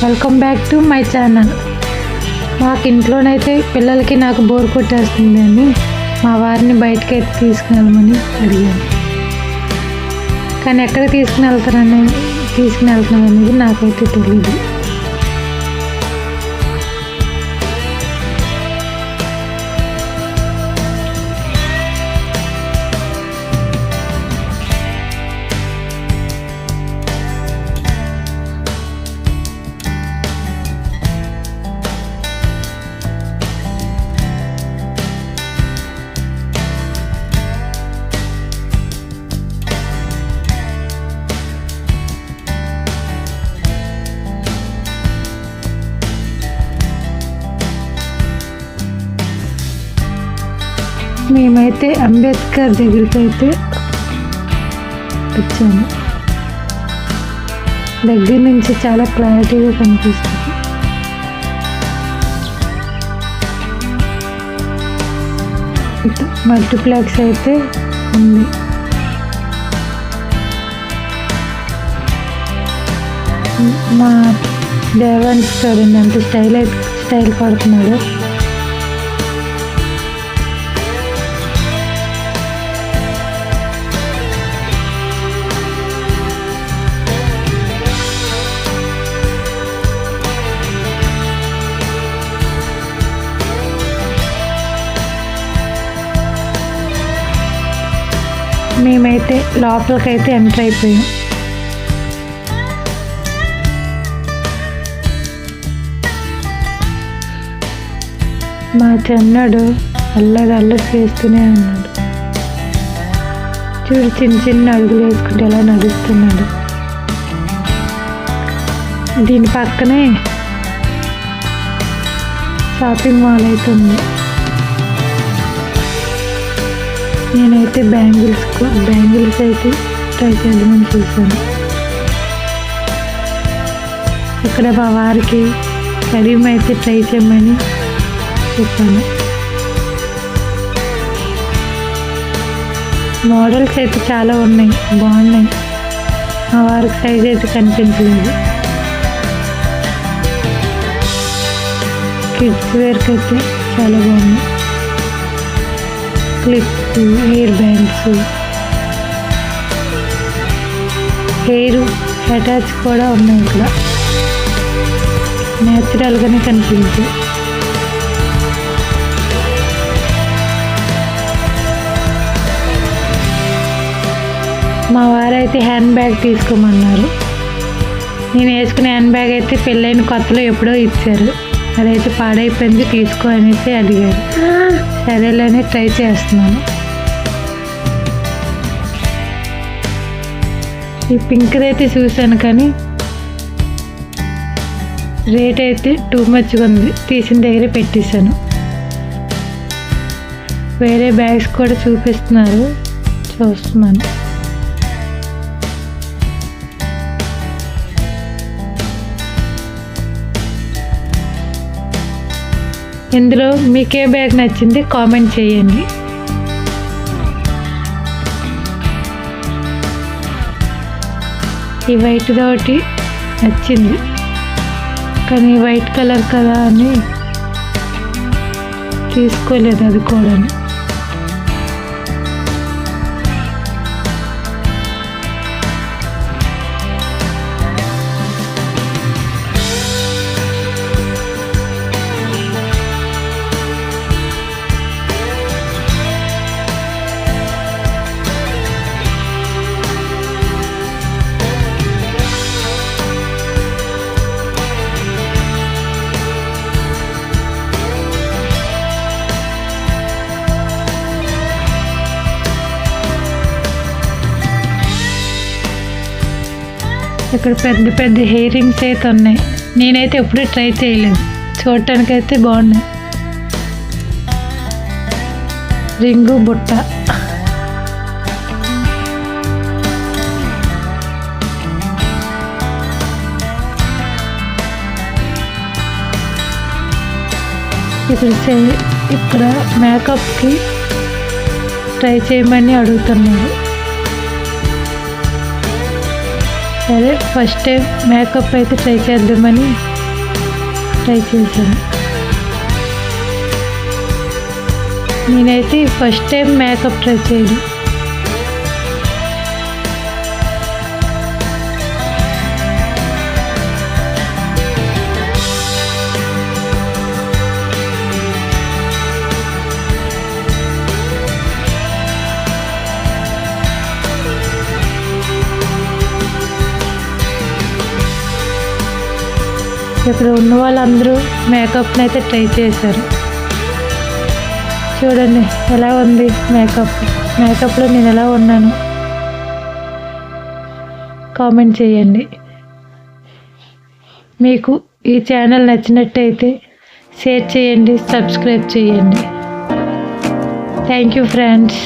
Welcome back to my channel. మాకు ఇంట్లోనైతే పిల్లలకి నాకు బోర్ కొట్టేస్తుంది అని మా వారిని బయటకి అయితే తీసుకుని అడిగాను. కానీ ఎక్కడ తీసుకుని వెళ్తున్నాను అనేది నాకైతే తెలియదు. మేమైతే అంబేద్కర్ దగ్గరికి అయితే వచ్చాము. దగ్గర నుంచి చాలా క్లారిటీగా కనిపిస్తుంది. మల్టీప్లెక్స్ అయితే ఉంది. మా దేవాన్స్ చూడండి అంత స్టైల్ పడుతున్నాడు. మేమైతే లోపలికైతే ఎంటర్ అయిపోయాం. మా చిన్నాడు అల్లరి చేస్తూనే ఉన్నాడు. చూడు చిన్న అడుగులు వేసుకుంటే ఎలా నడుస్తున్నాడు. దీని పక్కనే షాపింగ్ మాల్ అయితే ఉంది. నేనైతే బ్యాంగిల్స్ అయితే ట్రై చేద్దామని చూశాను. ఇక్కడ మా వారికి కరీం అయితే ట్రై చేయమని చెప్పాను. మోడల్స్ అయితే చాలా ఉన్నాయి, బాగున్నాయి. మా వారికి సైజ్ అయితే కనిపించలేదు. కిడ్స్ వేర్కి అయితే చాలా బాగున్నాయి. Clips, hair bands, hair attach కూడా ఉన్నాయి. ఇక్కడ న్యాచురల్గానే కనిపించాయి. మా వారైతే హ్యాండ్ బ్యాగ్ తీసుకోమన్నారు. నేను వేసుకునే హ్యాండ్ బ్యాగ్ అయితే పెళ్ళైన కొత్తలో ఎప్పుడో ఇచ్చారు. అదైతే పాడైపోయింది, తీసుకో అనేసి అడిగారు. సరేలేని ట్రై చేస్తున్నాను. ఈ పింక్ది అయితే చూశాను కానీ రేట్ అయితే టూ మచ్గా ఉంది. తీసిన దగ్గరే పెట్టేశాను. వేరే బ్యాగ్స్ కూడా చూపిస్తున్నారు, చూస్తున్నాను. ఇందులో మీకే బ్యాగ్ నచ్చింది కామెంట్ చేయండి. ఈ వైట్ ఒకటి నచ్చింది కానీ వైట్ కలర్ కదా అని తీసుకోలేదు అది కూడా. ఇక్కడ పెద్ద పెద్ద హెయిర్ రింగ్స్ అయితే ఉన్నాయి. నేనైతే ఎప్పుడూ ట్రై చేయలేదు. చూడటానికి అయితే బాగున్నాయి. రింగు బుట్ట, ఇక్కడ మేకప్కి ట్రై చేయమని అడుగుతున్నారు. సరే ఫస్ట్ టైం మేకప్ అయితే ట్రై చేద్దామని ట్రై చేశాను. నేనైతే ఫస్ట్ టైం మేకప్ ట్రై చేయడం. ఇక్కడ ఉన్న వాళ్ళందరూ మేకప్ని అయితే ట్రై చేశారు. చూడండి ఎలా ఉంది మేకప్లో నేను ఎలా ఉన్నాను కామెంట్ చేయండి. మీకు ఈ ఛానల్ నచ్చినట్టయితే షేర్ చేయండి, సబ్స్క్రైబ్ చేయండి. Thank you friends.